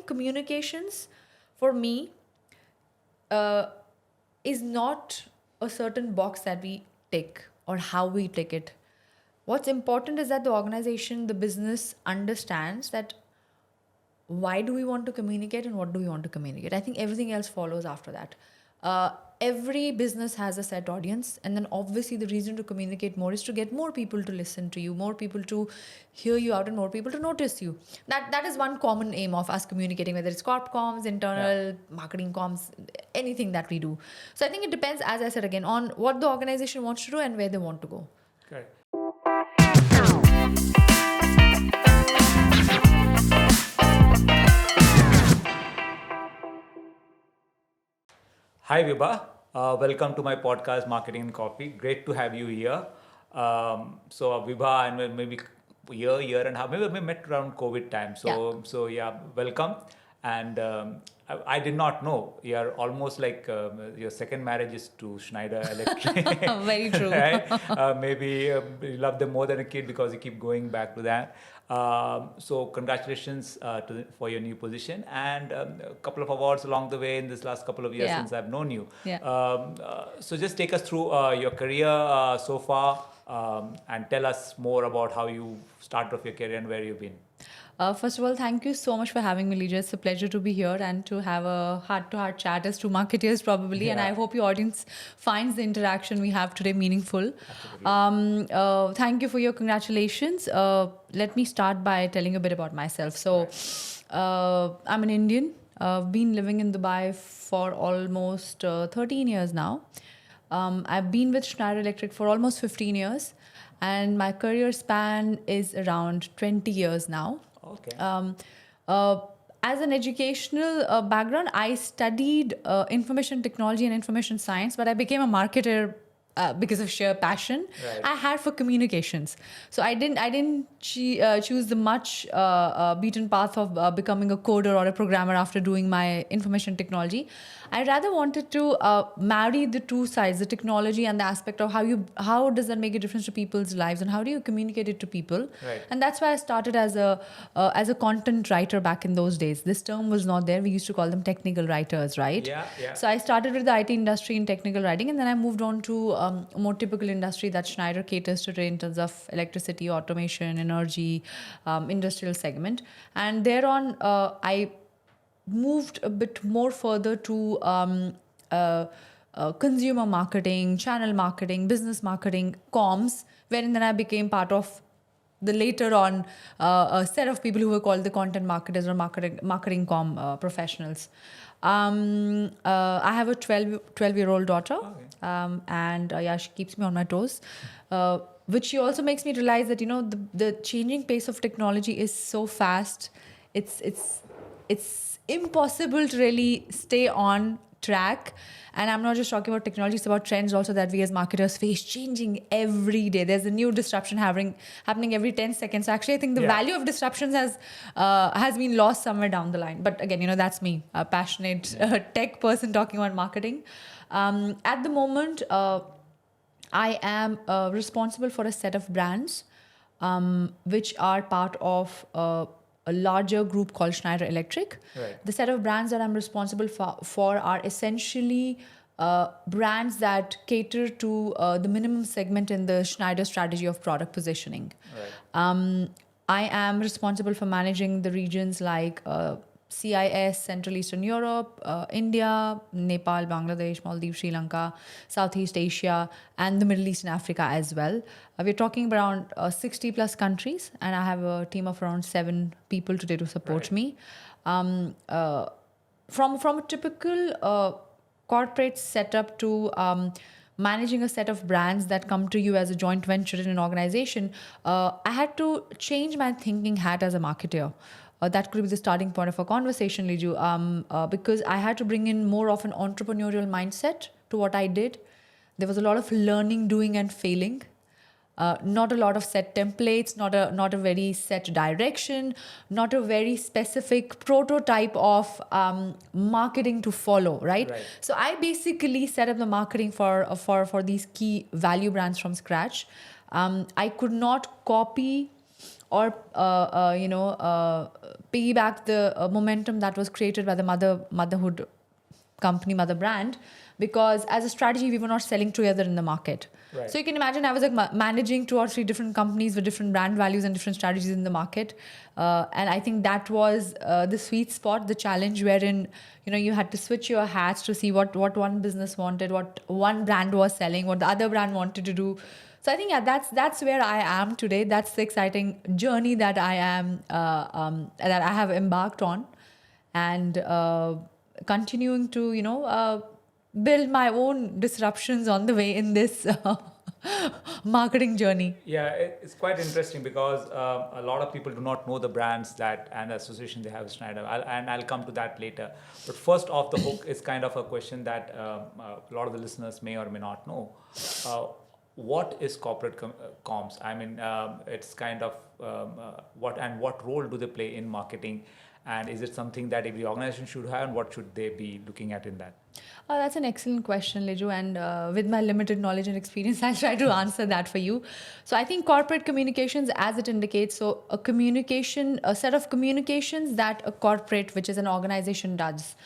think communications for me is not a certain box that we tick or how we tick it. What's important is that the organization, the business understands that why do we want to communicate and what do we want to communicate. I think everything else follows after that. Every business has a set audience, and then obviously the reason to communicate more is to get more people to listen to you, more people to hear you out, and more people to notice you. That is one common aim of us communicating, whether it's corp comms, internal marketing comms, anything that we do. So I think it depends, as I said again, on what the organization wants to do and where they want to go. Correct. Hi Vibha, welcome to my podcast Marketing and Copy. Great to have you here. Vibha, and maybe year and a half, maybe we met around COVID time. So welcome. And I did not know you're almost like your second marriage is to Schneider Electric. Very true. Right? Maybe you love them more than a kid because you keep going back to that. So congratulations for your new position, and a couple of awards along the way in this last couple of years since I've known you. So just take us through your career so far, and tell us more about how you started off your career and where you've been. First of all, thank you so much for having me, Lijo. It's a pleasure to be here and to have a heart-to-heart chat as two marketeers, probably. And I hope your audience finds the interaction we have today meaningful. Thank you for your congratulations. Let me start by telling a bit about myself. So, I'm an Indian. I've been living in Dubai for almost 13 years now. I've been with Schneider Electric for almost 15 years. And my career span is around 20 years now. Okay. As an educational background, I studied information technology and information science, but I became a marketer because of sheer passion I had for communications. So I didn't choose the much beaten path of becoming a coder or a programmer after doing my information technology. I rather wanted to marry the two sides, the technology and the aspect of how does that make a difference to people's lives and how do you communicate it to people. And that's why I started as a content writer back in those days. This term was not there. We used to call them technical writers, right? So I started with the IT industry in technical writing, and then I moved on to a more typical industry that Schneider caters to today in terms of electricity, automation, energy, industrial segment. And thereon, I moved a bit more further to consumer marketing, channel marketing, business marketing, comms, wherein then I became part of the later on a set of people who were called the content marketers or marketing comm professionals. I have a 12-year-old daughter, and she keeps me on my toes, which she also makes me realize that, the changing pace of technology is so fast. It's impossible to really stay on track. And I'm not just talking about technology, it's about trends also that we as marketers face changing every day. There's a new disruption happening every 10 seconds. So actually, I think the value of disruptions has been lost somewhere down the line. But again, that's me, a passionate tech person talking about marketing. At the moment, I am responsible for a set of brands which are part of a larger group called Schneider Electric. The set of brands that I'm responsible for are essentially brands that cater to the minimum segment in the Schneider strategy of product positioning. I am responsible for managing the regions like CIS, Central Eastern Europe, India, Nepal, Bangladesh, Maldives, Sri Lanka, Southeast Asia, and the Middle East and Africa as well. We're talking around 60 plus countries, and I have a team of around 7 people today to support me. From a typical corporate setup to managing a set of brands that come to you as a joint venture in an organization, I had to change my thinking hat as a marketer. That could be the starting point of a conversation, Lijo, because I had to bring in more of an entrepreneurial mindset to what I did. There was a lot of learning, doing, and failing. Not a lot of set templates, not a very set direction, not a very specific prototype of marketing to follow, right? So I basically set up the marketing for these key value brands from scratch. I could not copy or piggyback the momentum that was created by the motherhood company, mother brand, because as a strategy, we were not selling together in the market. Right. So you can imagine I was like managing 2 or 3 different companies with different brand values and different strategies in the market. And I think that was the sweet spot, the challenge wherein, you had to switch your hats to see what one business wanted, what one brand was selling, what the other brand wanted to do. So I think that's where I am today. That's the exciting journey that I am that I have embarked on, and continuing to build my own disruptions on the way in this marketing journey. Yeah, it's quite interesting because a lot of people do not know the brands that and the association they have with Schneider. I'll come to that later. But first off the hook is kind of a question that a lot of the listeners may or may not know. What is corporate comms? I mean, it's kind of what role do they play in marketing? And is it something that every organization should have, and what should they be looking at in that? That's an excellent question, Lijo. And with my limited knowledge and experience, I'll try to answer that for you. So I think corporate communications, as it indicates, so a set of communications that a corporate, which is an organization, does.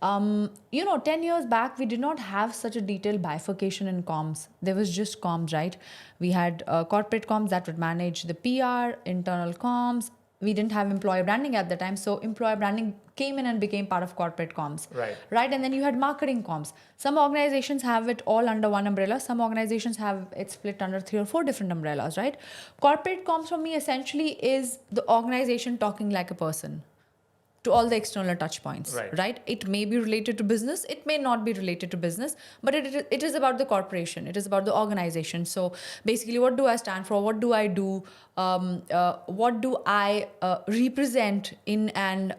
10 years back, we did not have such a detailed bifurcation in comms. There was just comms, right? We had corporate comms that would manage the PR, internal comms. We didn't have employer branding at the time, so employer branding came in and became part of corporate comms. Right? And then you had marketing comms. Some organizations have it all under one umbrella. Some organizations have it split under 3 or 4 different umbrellas, right? Corporate comms for me essentially is the organization talking like a person to all the external touch points, right? It may be related to business, it may not be related to business, but it is about the corporation, it is about the organization. So basically, what do I stand for? What do I do? What do I represent in an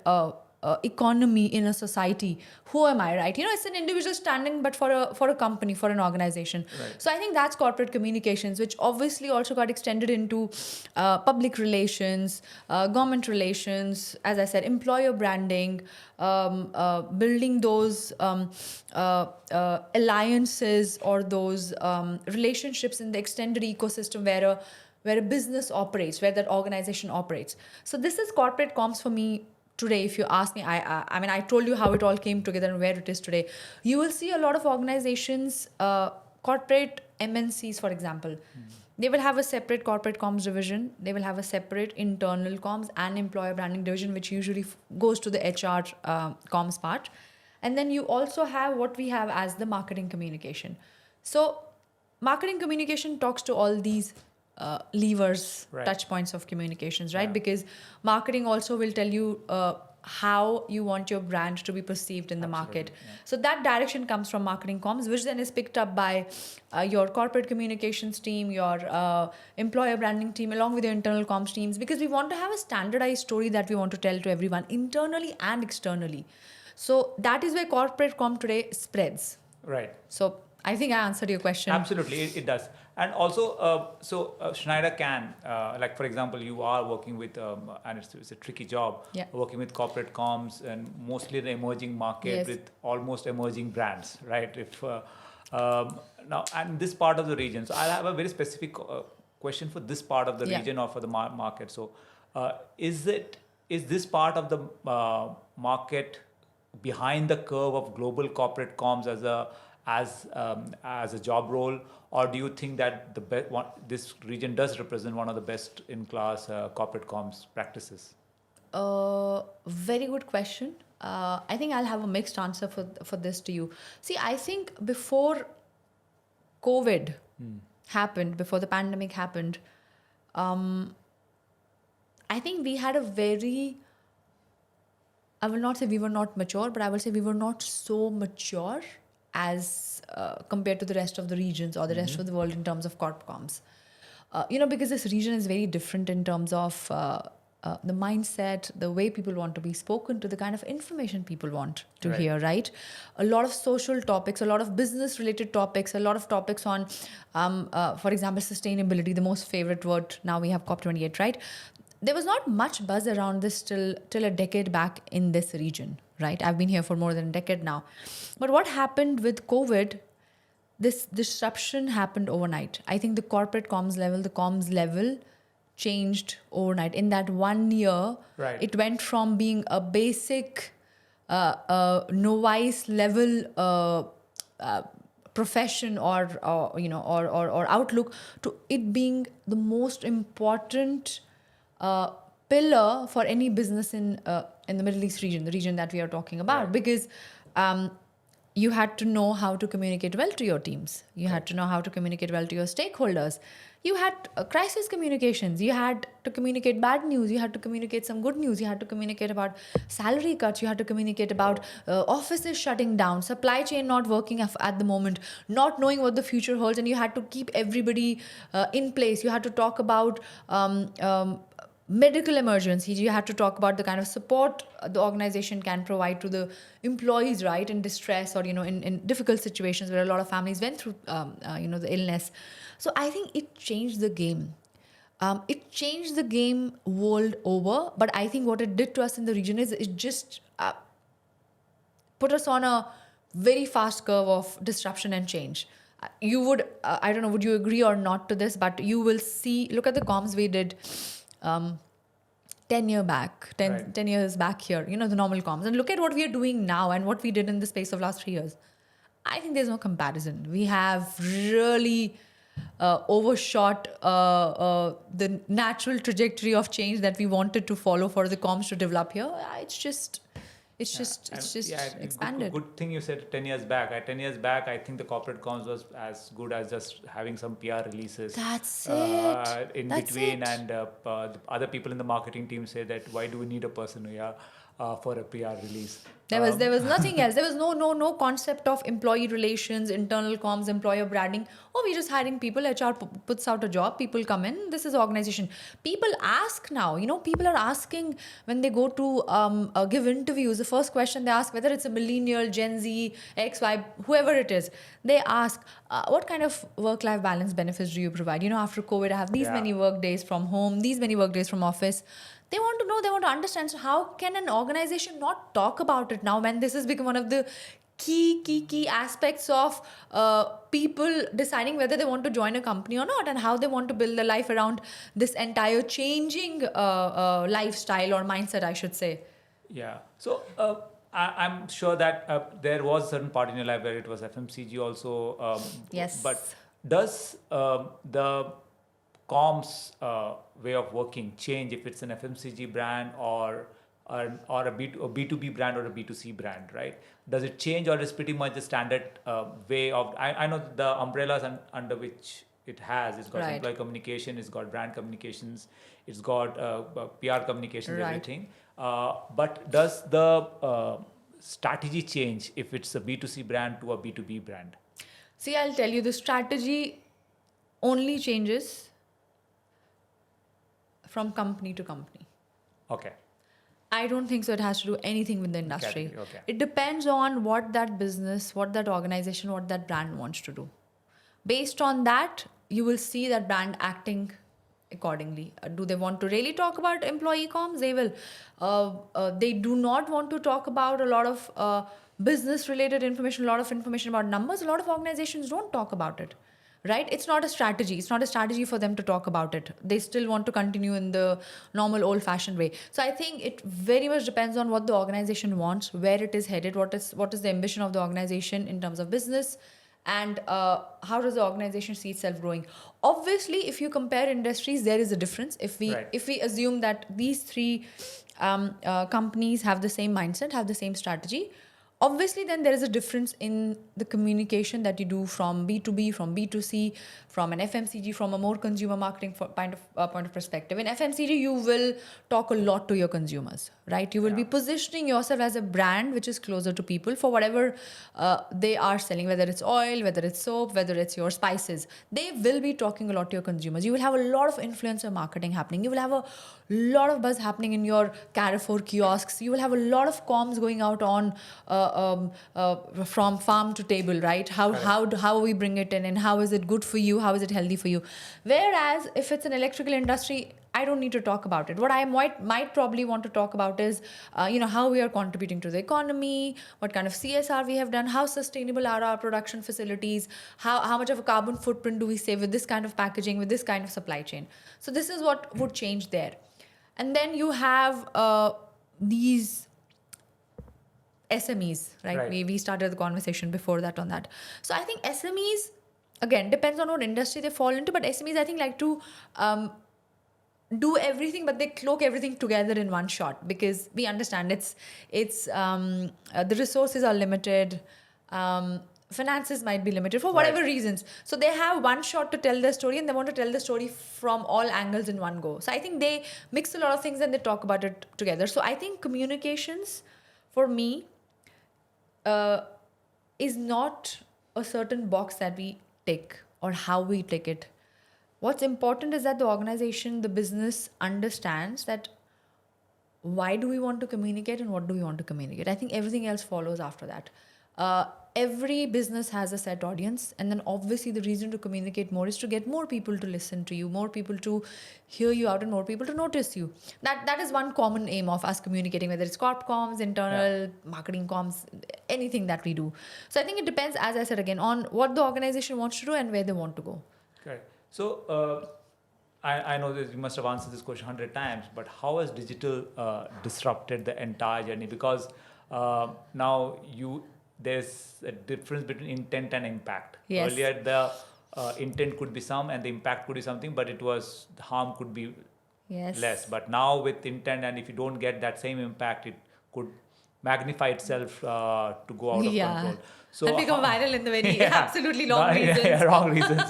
economy, in a society? Who am I, right? It's an individual standing, but for a company, for an organization. So I think that's corporate communications, which obviously also got extended into public relations, government relations, as I said, employer branding, building those alliances or those relationships in the extended ecosystem where a business operates, where that organization operates. So this is corporate comms for me. Today, if you ask me, I mean, I told you how it all came together and where it is today. You will see a lot of organizations, corporate MNCs, for example. They will have a separate corporate comms division. They will have a separate internal comms and employer branding division, which usually goes to the HR comms part. And then you also have what we have as the marketing communication. So marketing communication talks to all these levers, touch points of communications, right? Because marketing also will tell you how you want your brand to be perceived in the market. So that direction comes from marketing comms, which then is picked up by your corporate communications team, your employer branding team, along with your internal comms teams, because we want to have a standardized story that we want to tell to everyone, internally and externally. So that is where corporate comm today spreads. Right. So I think I answered your question. Absolutely, it does. And also, Schneider can, like for example, you are working with, and it's a tricky job, working with corporate comms and mostly the emerging market with almost emerging brands, right? If now, and this part of the region, so I'll have a very specific question for this part of the region or for the market. So, is this part of the market behind the curve of global corporate comms as a job role, or do you think that this region does represent one of the best in class corporate comms practices? Very good question. I think I'll have a mixed answer for this to you. See, I think before COVID happened, before the pandemic happened, I think we had a very, I will not say we were not mature, but I will say we were not so mature as compared to the rest of the regions or the rest of the world in terms of corp comms. Because this region is very different in terms of the mindset, the way people want to be spoken to, the kind of information people want to hear, right? A lot of social topics, a lot of business related topics, a lot of topics on, for example, sustainability, the most favorite word. Now we have COP28, right? There was not much buzz around this till a decade back in this region, right? I've been here for more than a decade now. But what happened with COVID, this disruption happened overnight. I think the corporate comms level, the comms level changed overnight. In that 1 year, Right. it went from being a basic novice level profession or outlook to it being the most important pillar for any business in the Middle East region, the region that we are talking about, Right. because you had to know how to communicate well to your teams. You had to know how to communicate well to your stakeholders. You had crisis communications. You had to communicate bad news. You had to communicate some good news. You had to communicate about salary cuts. You had to communicate about offices shutting down, supply chain not working at the moment, not knowing what the future holds, and you had to keep everybody in place. You had to talk about medical emergencies. You had to talk about the kind of support the organization can provide to the employees, right, in distress or in difficult situations where a lot of families went through the illness. So I think it changed the game. It changed the game world over, but I think what it did to us in the region is it just put us on a very fast curve of disruption and change. You would, I don't know, would you agree or not to this, but you will see, look at the comms we did 10 years back here, the normal comms. And look at what we are doing now and what we did in the space of last 3 years. I think there's no comparison. We have really overshot the natural trajectory of change that we wanted to follow for the comms to develop here. It's just expanded. Good thing you said 10 years back. 10 years back, I think the corporate comms was as good as just having some PR releases. That's it. In That's between, it. and the other people in the marketing team say that why do we need a person here for a PR release? There was nothing else. There was no concept of employee relations, internal comms, employer branding. Oh, we're just hiring people. HR puts out a job. People come in. This is organization. People ask now. People are asking when they go to give interviews. The first question they ask, whether it's a millennial, Gen Z, X, Y, whoever it is, they ask, what kind of work-life balance benefits do you provide? After COVID, I have these many work days from home, these many work days from office. They want to know, they want to understand. So how can an organization not talk about it now when this has become one of the key aspects of people deciding whether they want to join a company or not, and how they want to build their life around this entire changing lifestyle or mindset, I should say. Yeah. So I'm sure that there was a certain part in your life where it was FMCG also. Yes. But does the comms way of working change if it's an FMCG brand or a B2B brand or a B2C brand, right? Does it change, or is pretty much the standard way of... I know the umbrellas under which it has. It's got employee communication, it's got brand communications, it's got PR communications, everything. But does the strategy change if it's a B2C brand to a B2B brand? See, I'll tell you, the strategy only changes from company to company. Okay. I don't think so it has to do anything with the industry. Okay. It depends on what that business, what that organization, what that brand wants to do. Based on that, you will see that brand acting accordingly. Do they want to really talk about employee comms? They will. They do not want to talk about a lot of business related information, a lot of information about numbers. A lot of organizations don't talk about it. Right? It's not a strategy. It's not a strategy for them to talk about it. They still want to continue in the normal old-fashioned way. So I think it very much depends on what the organization wants, where it is headed, what is the ambition of the organization in terms of business, and how does the organization see itself growing. Obviously, if you compare industries, there is a difference. If we assume that these three companies have the same mindset, have the same strategy, obviously, then there is a difference in the communication that you do from B2B, from B2C, from an FMCG, from a more consumer marketing point of perspective. In FMCG, you will talk a lot to your consumers, right? You will be positioning yourself as a brand which is closer to people for whatever they are selling, whether it's oil, whether it's soap, whether it's your spices. They will be talking a lot to your consumers. You will have a lot of influencer marketing happening. You will have a lot of buzz happening in your Carrefour kiosks. You will have a lot of comms going out on from farm to table, right? How we bring it in, and how is it good for you? How is it healthy for you? Whereas if it's an electrical industry, I don't need to talk about it. What I might probably want to talk about is, how we are contributing to the economy, what kind of CSR we have done, how sustainable are our production facilities, how much of a carbon footprint do we save with this kind of packaging, with this kind of supply chain. So this is what would change there. And then you have these SMEs, right? We started the conversation before that on that. So I think SMEs, again, depends on what industry they fall into, but SMEs, I think, like to do everything, but they cloak everything together in one shot, because we understand the resources are limited, finances might be limited for whatever reasons. So they have one shot to tell their story, and they want to tell the story from all angles in one go. So I think they mix a lot of things and they talk about it together. So I think communications, for me, is not a certain box that we tick or how we tick it. What's important is that the organization, the business understands that why do we want to communicate and what do we want to communicate. I think everything else follows after that. Every business has a set audience, and then obviously the reason to communicate more is to get more people to listen to you, more people to hear you out, and more people to notice you. That is one common aim of us communicating, whether it's corp comms, internal marketing comms, anything that we do. So I think it depends, as I said again, on what the organization wants to do and where they want to go. Okay. So I know that you must have answered this question 100 times, but how has digital disrupted the entire journey? Because now there's a difference between intent and impact. Yes. Earlier, the intent could be some and the impact could be something, but the harm could be less. But now with intent, and if you don't get that same impact, it could magnify itself to go out of control. So and become viral in the very absolutely wrong reasons. Wrong reasons,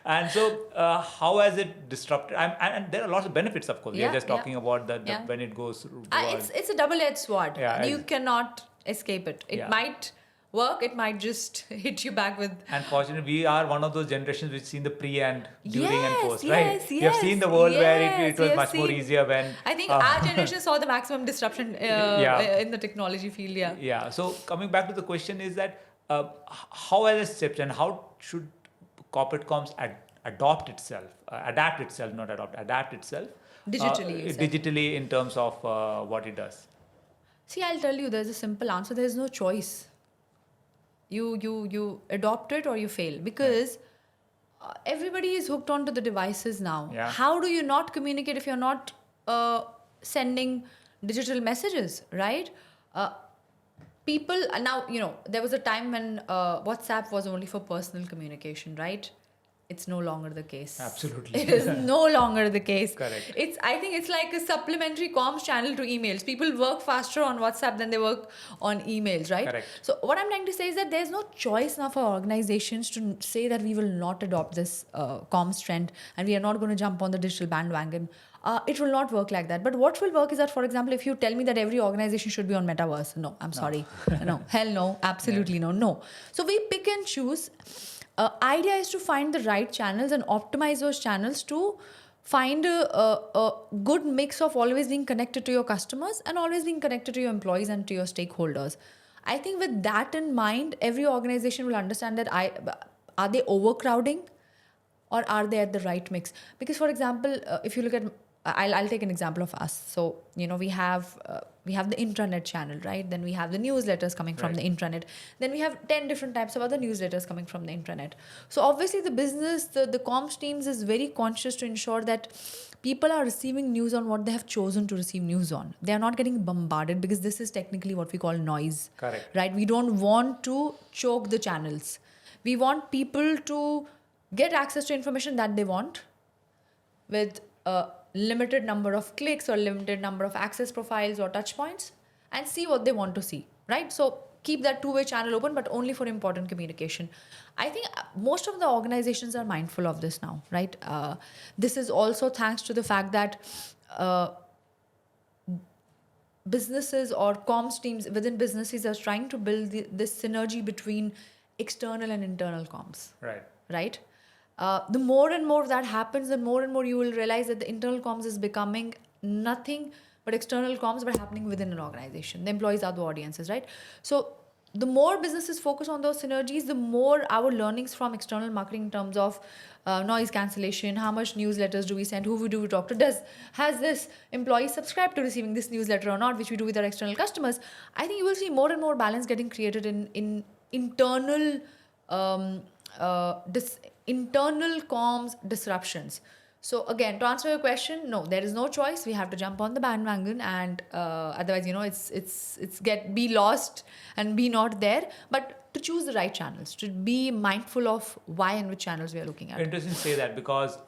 And so how has it disrupted? And there are lots of benefits, of course. We are just talking about when it goes. It's a double-edged sword. You cannot escape it. It might work, it might just hit you back with. And fortunately, we are one of those generations which seen the pre and during and post, right? We have seen the world where it was much more easier when. I think our generation saw the maximum disruption in the technology field. Yeah. So coming back to the question is that how has it stepped and how should corporate comms adapt itself digitally in terms of what it does? See, I'll tell you, there's a simple answer. There's no choice. You adopt it or you fail, because everybody is hooked onto the devices now. How do you not communicate if you're not sending digital messages, right? People now, there was a time when WhatsApp was only for personal communication, right? It's no longer the case. Absolutely. It is no longer the case. Correct. I think it's like a supplementary comms channel to emails. People work faster on WhatsApp than they work on emails, right? Correct. So what I'm trying to say is that there's no choice now for organizations to say that we will not adopt this comms trend and we are not going to jump on the digital bandwagon. It will not work like that. But what will work is that, for example, if you tell me that every organization should be on metaverse, no, I'm sorry. No, hell no, absolutely no. So we pick and choose. Idea is to find the right channels and optimize those channels to find a good mix of always being connected to your customers and always being connected to your employees and to your stakeholders. I think with that in mind, every organization will understand that are they overcrowding or are they at the right mix? Because, for example, if you look at, I'll take an example of us. So, we have the intranet channel, right? Then we have the newsletters coming from the intranet. Then we have 10 different types of other newsletters coming from the intranet. So obviously the business, the comms teams is very conscious to ensure that people are receiving news on what they have chosen to receive news on. They are not getting bombarded, because this is technically what we call noise. Correct. Right? We don't want to choke the channels. We want people to get access to information that they want with limited number of clicks or limited number of access profiles or touch points, and see what they want to see, right? So keep that two-way channel open, but only for important communication. I think most of the organizations are mindful of this now, right? This is also thanks to the fact that businesses or comms teams within businesses are trying to build this synergy between external and internal comms. Right? The more and more that happens, the more and more you will realize that the internal comms is becoming nothing but external comms, but happening within an organization. The employees are the audiences, right? So the more businesses focus on those synergies, the more our learnings from external marketing in terms of noise cancellation, how much newsletters do we send, who do we talk to, has this employee subscribed to receiving this newsletter or not, which we do with our external customers. I think you will see more and more balance getting created in internal internal comms disruptions. So again, to answer your question, no, there is no choice. We have to jump on the bandwagon, and otherwise, it's be lost and be not there. But to choose the right channels, to be mindful of why and which channels we are looking at. Interesting to say that, because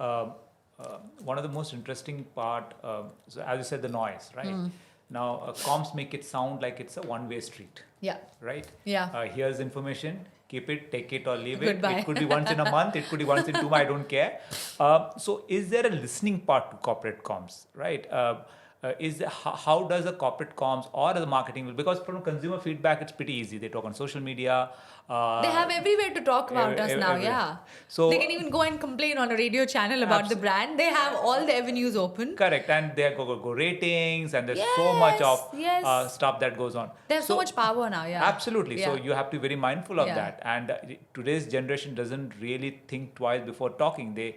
one of the most interesting part, so as you said, the noise, right? Now, comms make it sound like it's a one-way street. Yeah. Right? Yeah. Here's information. Keep it, take it or leave Goodbye. it. It could be once in a month. It could be once in 2 months. I don't care. So is there a listening part to corporate comms, right? How does the corporate comms or the marketing, because from consumer feedback, it's pretty easy. They talk on social media. They have everywhere to talk about us now, yeah. So they can even go and complain on a radio channel about the brand. They have all the avenues open. Correct, and there go ratings, and there's so much of stuff that goes on. They have so much power now, yeah. Absolutely. Yeah. So you have to be very mindful of that. And today's generation doesn't really think twice before talking. They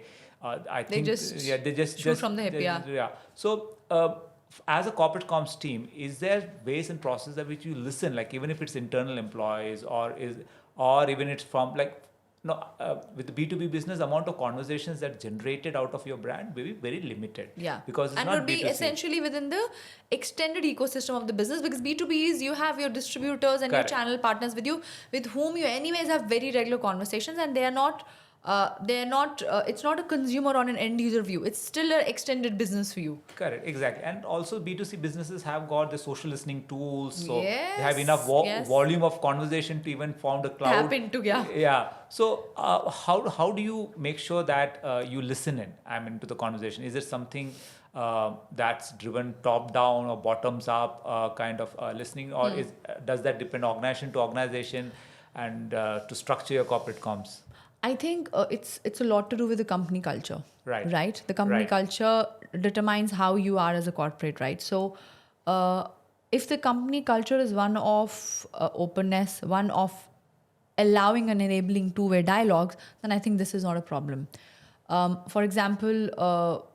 just shoot from the hip, yeah. So as a corporate comms team, is there ways and processes that which you listen, like even if it's internal employees or even it's from with the B2B business, amount of conversations that generated out of your brand will be very limited. Yeah. Because it's and not would be B2C. essentially within the extended ecosystem of the business, because B2B is you have your distributors and Correct. your channel partners with you, with whom you anyways have very regular conversations, and they're not it's not a consumer on an end user view. It's still an extended business for you. Correct, exactly. And also B2C businesses have got the social listening tools, so they Yes, have enough yes. volume of conversation to even found a cloud. Tap into, yeah. Yeah. So how do you make sure that you listen to the conversation? Is it something that's driven top down or bottoms up kind of listening, or does that depend organization to organization and to structure your corporate comms? I think it's a lot to do with the company culture. Right. Right? The company culture determines how you are as a corporate, right? So if the company culture is one of openness, one of allowing and enabling two-way dialogues, then I think this is not a problem. For example,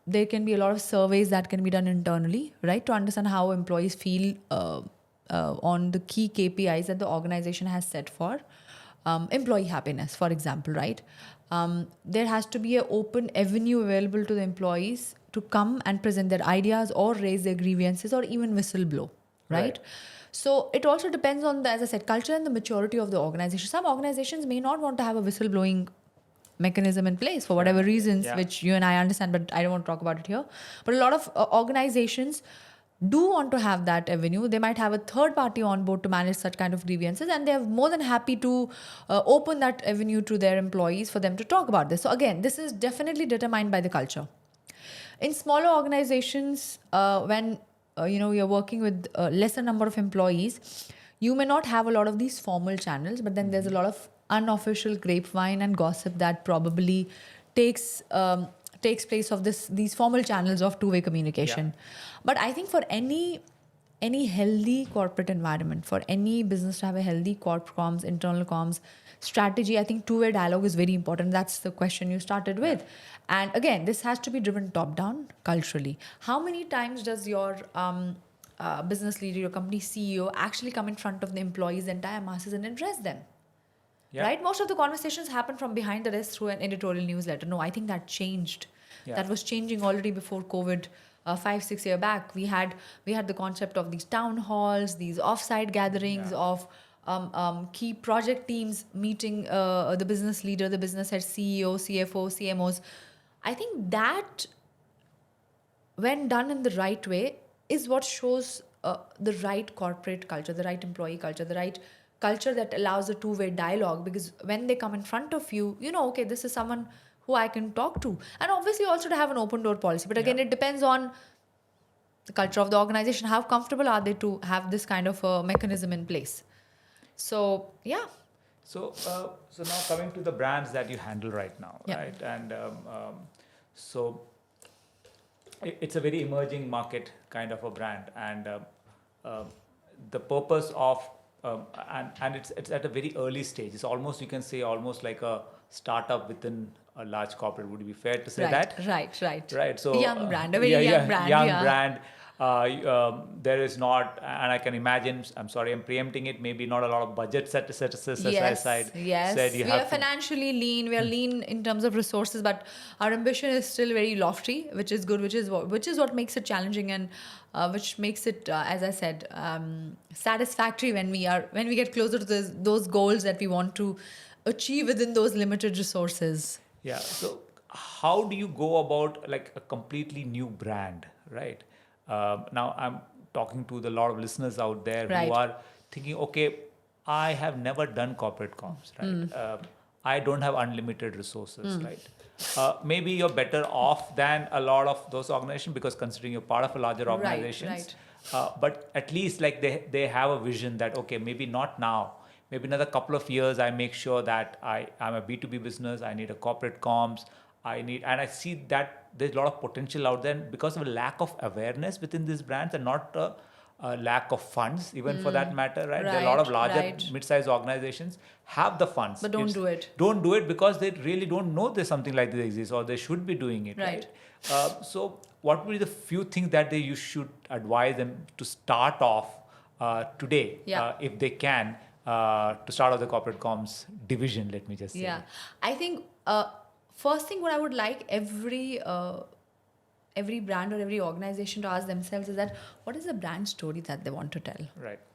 there can be a lot of surveys that can be done internally, right? To understand how employees feel on the key KPIs that the organization has set for. Employee happiness, for example, right? There has to be an open avenue available to the employees to come and present their ideas or raise their grievances or even whistleblow, right? So it also depends on as I said, culture and the maturity of the organization. Some organizations may not want to have a whistleblowing mechanism in place for whatever reasons, which you and I understand, but I don't want to talk about it here. But a lot of organizations do want to have that avenue. They might have a third party on board to manage such kind of grievances, and they're more than happy to open that avenue to their employees for them to talk about this. So again, this is definitely determined by the culture. In smaller organizations, when you're working with a lesser number of employees, you may not have a lot of these formal channels, but then there's a lot of unofficial grapevine and gossip that probably takes place of these formal channels of two-way communication. But I think for any healthy corporate environment, for any business to have a healthy corp comms, internal comms strategy, I think two-way dialogue is very important. That's the question you started with. And again, this has to be driven top-down culturally. How many times does your business leader, your company CEO actually come in front of the employees, the entire masses, and address them? Yeah. Right? Most of the conversations happen from behind the desk through an editorial newsletter. No, I think that changed. Yeah. That was changing already before COVID. 5-6 years back, we had the concept of these town halls, these offsite gatherings of key project teams meeting the business leader, the business head, CEO, CFO, CMOs. I think that, when done in the right way, is what shows the right corporate culture, the right employee culture, the right culture that allows a two-way dialogue. Because when they come in front of you, okay, this is someone who I can talk to. And obviously also to have an open door policy. But again, it depends on the culture of the organization. How comfortable are they to have this kind of a mechanism in place? So, yeah. So now coming to the brands that you handle right now, right? And so it's a very emerging market kind of a brand. And the purpose of and it's at a very early stage. It's almost, you can say, almost like a startup within a large corporate. Would it be fair to say that? Right. So Young brand, a very young brand. young Yeah. brand. There is not, and I can imagine. I'm sorry, I'm preempting it. Maybe not a lot of budget set aside. Yes. Said We you are have to. financially lean. We are lean in terms of resources, but our ambition is still very lofty, which is good. Which is what makes it challenging, and which makes it, as I said, satisfactory when we get closer to those goals that we want to achieve within those limited resources. Yeah. So how do you go about like a completely new brand, right? Now I'm talking to the lot of listeners out there Right. who are thinking, okay, I have never done corporate comms, right? I don't have unlimited resources, right? Maybe you're better off than a lot of those organizations because considering you're part of a larger organizations. But at least like they have a vision that, okay, maybe not now, maybe another couple of years, I make sure that I'm a B2B business, I need a corporate comms, and I see that there's a lot of potential out there. And because of a lack of awareness within these brands and not a lack of funds, even for that matter, right? There are a lot of larger mid-sized organizations have the funds. But don't do it. Don't do it because they really don't know there's something like this exists or they should be doing it, right? So what would be the few things that you should advise them to start off today, if they can, to start off the corporate comms division, let me just say. Yeah, I think first thing what I would like every brand or every organization to ask themselves is that what is the brand story that they want to tell?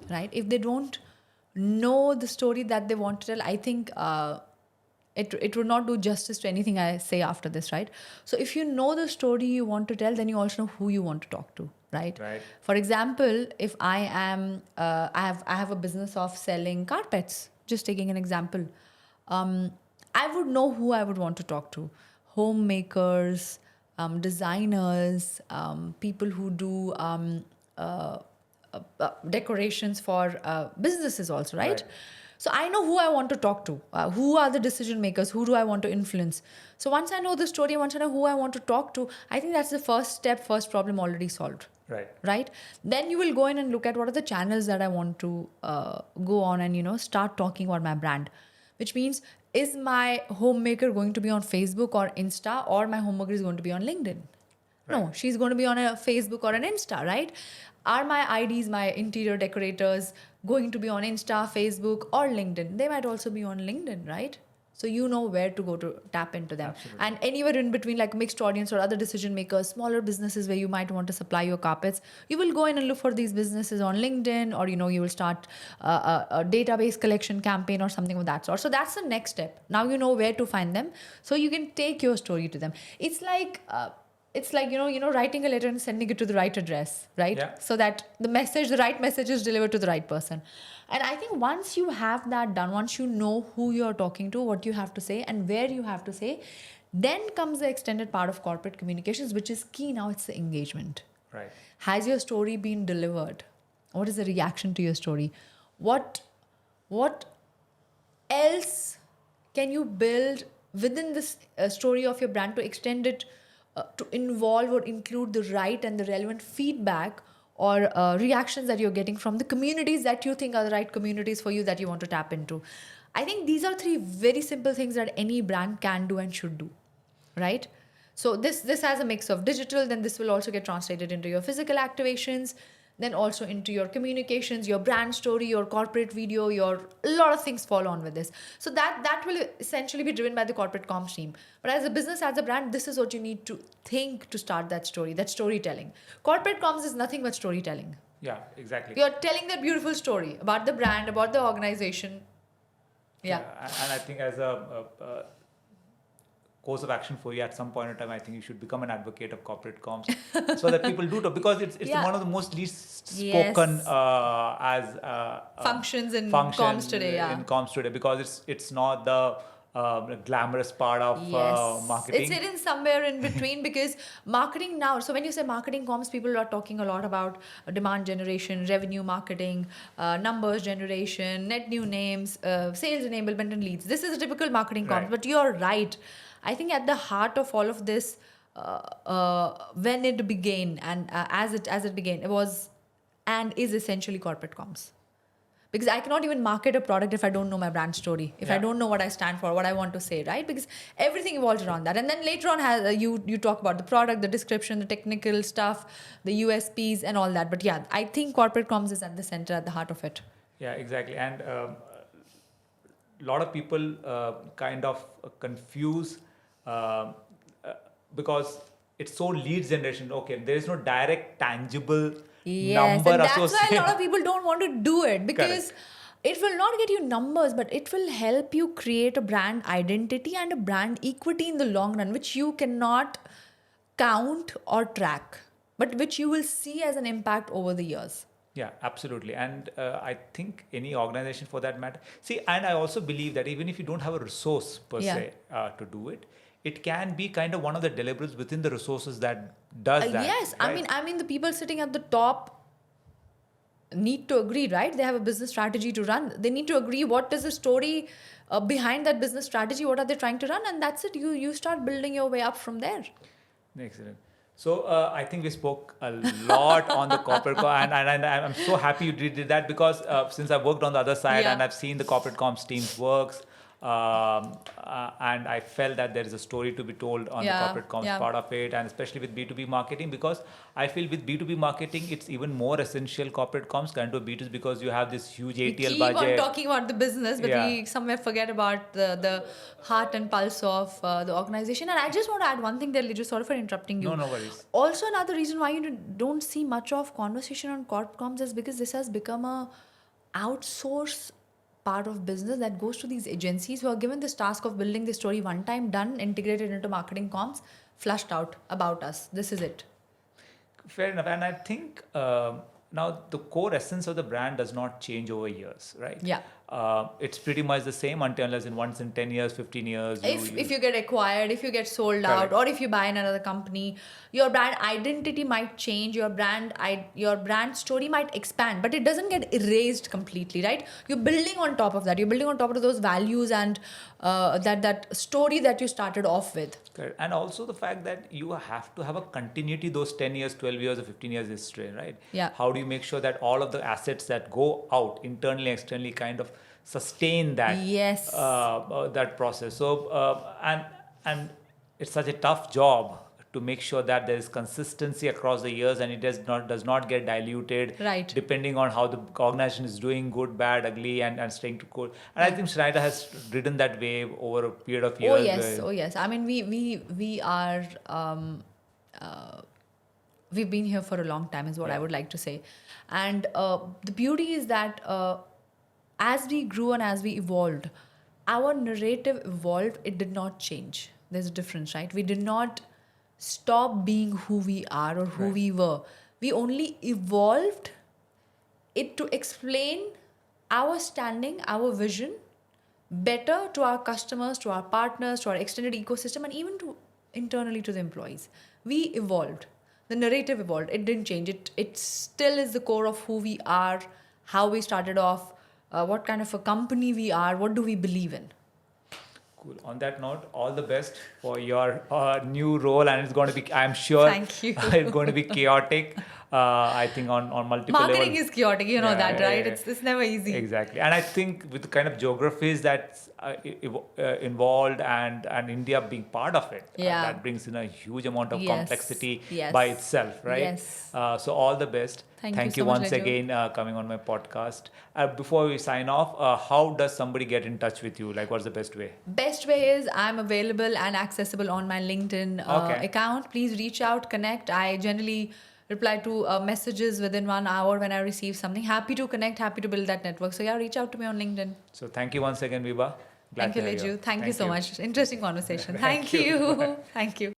Right. If they don't know the story that they want to tell, I think it would not do justice to anything I say after this, right? So if you know the story you want to tell, then you also know who you want to talk to, right? For example, if I am I have a business of selling carpets, just taking an example, I would know who I would want to talk to: homemakers, designers, people who do decorations for businesses also, right? So I know who I want to talk to, who are the decision makers, who do I want to influence. So once I know the story, once I know who I want to talk to, I think that's the first step, first problem already solved. Right? Then you will go in and look at what are the channels that I want to go on and, start talking about my brand. Which means, is my homemaker going to be on Facebook or Insta, or my homemaker is going to be on LinkedIn? No, she's going to be on a Facebook or an Insta, right? Are my IDs, my interior decorators, going to be on Insta, Facebook, or LinkedIn? They might also be on LinkedIn, right? So you know where to go to tap into them. Absolutely. And anywhere in between, like mixed audience or other decision makers, smaller businesses where you might want to supply your carpets, you will go in and look for these businesses on LinkedIn, or you will start a database collection campaign or something of that sort. So that's the next step. Now you know where to find them, so you can take your story to them. It's like writing a letter and sending it to the right address, right? So that the right message is delivered to the right person. And I think once you have that done, once you know who you're talking to, what you have to say and where you have to say, then comes the extended part of corporate communications, which is key now. It's the engagement. Has your story been delivered? What is the reaction to your story? What else can you build within this story of your brand to extend it, to involve or include the right and the relevant feedback or reactions that you're getting from the communities that you think are the right communities for you that you want to tap into? I think these are 3 very simple things that any brand can do and should do, right? So this has a mix of digital, then this will also get translated into your physical activations, then also into your communications, your brand story, your corporate video, a lot of things fall on with this. So that will essentially be driven by the corporate comms team. But as a business, as a brand, this is what you need to think to start that story, that storytelling. Corporate comms is nothing but storytelling. Yeah, exactly. You're telling that beautiful story about the brand, about the organization. Yeah. And I think as a course of action for you at some point in time, I think you should become an advocate of corporate comms so that people do talk, because it's one of the most least spoken functions in comms today. In comms today, because it's not the glamorous part of marketing. It's hidden somewhere in between because marketing now, so when you say marketing comms, people are talking a lot about demand generation, revenue marketing, numbers generation, net new names, sales enablement and leads. This is a typical marketing comms, but you're right. I think at the heart of all of this, when it began and as it began, it was and is essentially corporate comms. because I cannot even market a product if I don't know my brand story, if I don't know what I stand for, what I want to say, right? Because everything evolves around that. And then later on, you talk about the product, the description, the technical stuff, the USPs and all that. But yeah, I think corporate comms is at the center, at the heart of it. Yeah, exactly. And a lot of people kind of confuse because it's so lead generation. Okay, there is no direct tangible number and that's associated. why a lot of people don't want to do it, because Correct. it will not get you numbers, but it will help you create a brand identity and a brand equity in the long run, which you cannot count or track, but which you will see as an impact over the years. Yeah, absolutely. And I think any organization for that matter. See, and I also believe that even if you don't have a resource per se to do it, it can be kind of one of the deliverables within the resources that does that. Yes, right? I mean, the people sitting at the top need to agree, right? They have a business strategy to run. They need to agree what is the story behind that business strategy. What are they trying to run? And that's it. You start building your way up from there. Excellent. So I think we spoke a lot on the corporate and I'm so happy you did that, because since I've worked on the other side and I've seen the corporate comms teams works, and I felt that there is a story to be told on the corporate comms part of it, and especially with B2B marketing, because I feel with B2B marketing, it's even more essential corporate comms kind of B2B, because you have this huge ATL we keep budget. on talking about the business, but we somewhere forget about the heart and pulse of the organization. And I just want to add one thing there, Lijo, sorry for interrupting you. No worries. Also, another reason why you don't see much of conversation on corp comms is because this has become a outsource part of business that goes to these agencies who are given this task of building the story one time, done, integrated into marketing comms, flushed out about us. This is it. Fair enough. And I think now the core essence of the brand does not change over years, right? Yeah. It's pretty much the same until once in 10 years, 15 years. If you get acquired, if you get sold out, or if you buy in another company, your brand identity might change, your brand story might expand, but it doesn't get erased completely, right? You're building on top of that. You're building on top of those values and that story that you started off with. Correct. And also the fact that you have to have a continuity those 10 years, 12 years or 15 years history, right? Yeah. How do you make sure that all of the assets that go out internally, externally kind of sustain that that process? So and it's such a tough job to make sure that there is consistency across the years and it does not get diluted, right, depending on how the organization is doing, good, bad, ugly, and staying to core. And I think Schneider has ridden that wave over a period of years. Oh yes. I mean, we are we've been here for a long time is what I would like to say. And the beauty is that as we grew and as we evolved, our narrative evolved. It did not change. There's a difference, right? We did not stop being who we are or who we were. We only evolved it to explain our standing, our vision better to our customers, to our partners, to our extended ecosystem, and even to internally to the employees. We evolved. The narrative evolved. It didn't change. It still is the core of who we are, how we started off, what kind of a company we are, what do we believe in. Cool. On that note, all the best for your new role, and it's going to be, I'm sure, thank you. It's going to be chaotic. I think on multiple levels. Marketing is chaotic, you know that, right? It's never easy. Exactly. And I think with the kind of geographies that's involved and India being part of it, that brings in a huge amount of complexity by itself, right? Yes. So all the best. Thank you so much, once Lijo. again coming on my podcast. Before we sign off, how does somebody get in touch with you? Like, what's the best way? Best way is I'm available and accessible on my LinkedIn account. Please reach out, connect. I generally reply to messages within 1 hour when I receive something. Happy to connect, happy to build that network. So yeah, reach out to me on LinkedIn. So thank you once again, Vibha. Thank you, Lijo. Thank you so much. Interesting conversation. Thank you. Thank you.